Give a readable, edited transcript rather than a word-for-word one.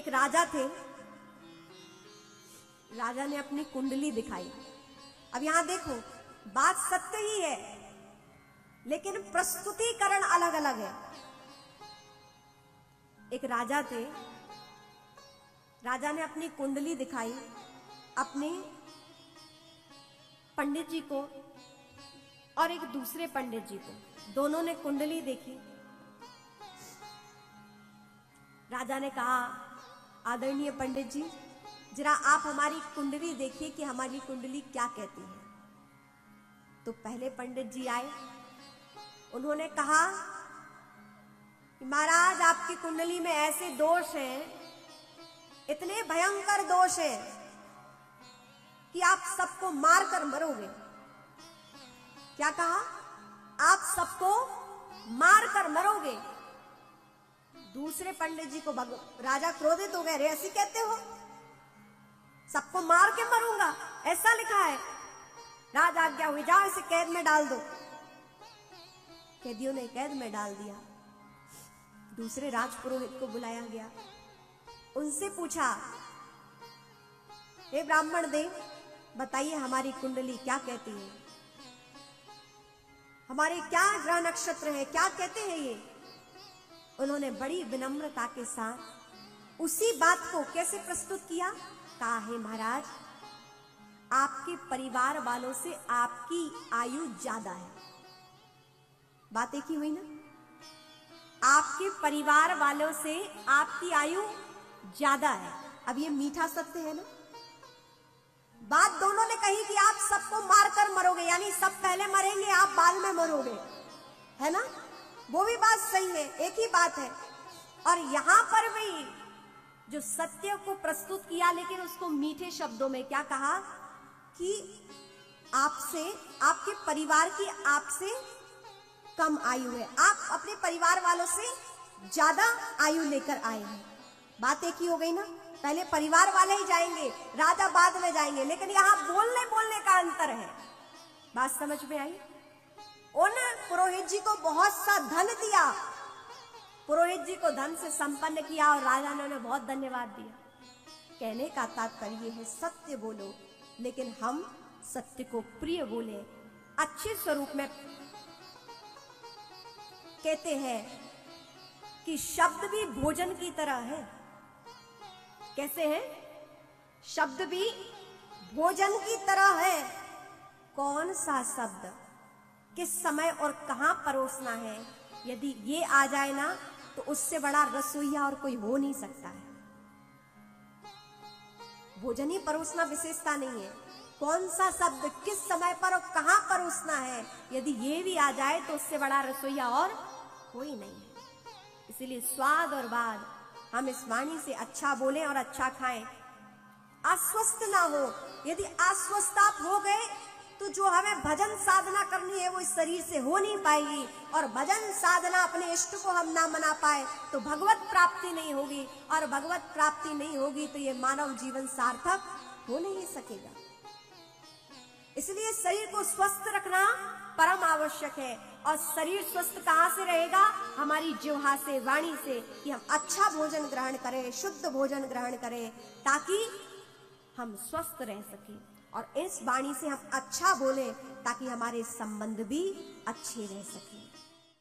एक राजा थे। राजा ने अपनी कुंडली दिखाई। अब यहां देखो, बात सत्य ही है, लेकिन प्रस्तुतिकरण अलग अलग है। एक राजा थे, राजा ने अपनी कुंडली दिखाई अपने पंडित जी को और एक दूसरे पंडित जी को। दोनों ने कुंडली देखी। राजा ने कहा, आदरणीय पंडित जी, जरा आप हमारी कुंडली देखिए कि हमारी कुंडली क्या कहती है। तो पहले पंडित जी आए, उन्होंने कहा कि महाराज, आपकी कुंडली में ऐसे दोष हैं, इतने भयंकर दोष हैं कि आप सबको मारकर मरोगे। क्या कहा? आप सबको मारकर मरोगे। दूसरे पंडित जी को राजा क्रोधित हो गए, अरे ऐसी कहते हो, सबको मार के मरूंगा, ऐसा लिखा है। राज आज्ञा हुई, जाओ इसे कैद में डाल दो। कैदियों ने कैद में डाल दिया। दूसरे राजपुरोहित को बुलाया गया, उनसे पूछा, हे ब्राह्मण देव, बताइए हमारी कुंडली क्या कहती है, हमारे क्या ग्रह नक्षत्र है, क्या कहते हैं ये। उन्होंने बड़ी विनम्रता के साथ उसी बात को कैसे प्रस्तुत किया? कहा, हे महाराज, आपके परिवार वालों से आपकी आयु ज्यादा है। बात एक ही हुई ना? आपके परिवार वालों से आपकी आयु ज्यादा है। अब ये मीठा सत्य है ना? बात दोनों ने कही कि आप सबको मारकर मरोगे, यानी सब पहले मरेंगे, आप बाद में मरोगे, है ना? वो भी बात सही है, एक ही बात है। और यहां पर भी जो सत्य को प्रस्तुत किया, लेकिन उसको मीठे शब्दों में क्या कहा कि आपसे, आपके परिवार की आपसे कम आयु है, आप अपने परिवार वालों से ज्यादा आयु लेकर आए हैं। बात एक ही हो गई ना? पहले परिवार वाले ही जाएंगे, राजा बाद में जाएंगे, लेकिन यहां बोलने का अंतर है। बात समझ में आई? उन पुरोहित जी को बहुत सा धन दिया, पुरोहित जी को धन से संपन्न किया और राजा ने उन्हें बहुत धन्यवाद दिया। कहने का तात्पर्य है, सत्य बोलो, लेकिन हम सत्य को प्रिय बोले, अच्छे स्वरूप में। कहते हैं कि शब्द भी भोजन की तरह है। कैसे है? शब्द भी भोजन की तरह है। कौन सा शब्द किस समय और कहां परोसना है, यदि ये आ जाए ना, तो उससे बड़ा रसोइया और कोई हो नहीं सकता है। भोजन ही परोसना विशेषता नहीं है, कौन सा शब्द किस समय पर और कहां परोसना है, यदि ये भी आ जाए तो उससे बड़ा रसोइया और कोई नहीं है। इसीलिए स्वाद और बाद, हम इस वाणी से अच्छा बोलें और अच्छा खाएं, अस्वस्थ ना हो। यदि अस्वस्थ आप हो गए तो जो हमें भजन साधना करनी है वो इस शरीर से हो नहीं पाएगी, और भजन साधना अपने इष्ट को हम ना मना पाए तो भगवत प्राप्ति नहीं होगी, और भगवत प्राप्ति नहीं होगी तो ये मानव जीवन सार्थक हो नहीं सकेगा। इसलिए शरीर को स्वस्थ रखना परम आवश्यक है। और शरीर स्वस्थ कहां से रहेगा? हमारी जिह्वा से, वाणी से, कि हम अच्छा भोजन ग्रहण करें, शुद्ध भोजन ग्रहण करें, ताकि हम स्वस्थ रह सकें। और इस वाणी से हम अच्छा बोलें ताकि हमारे संबंध भी अच्छे रह सकें।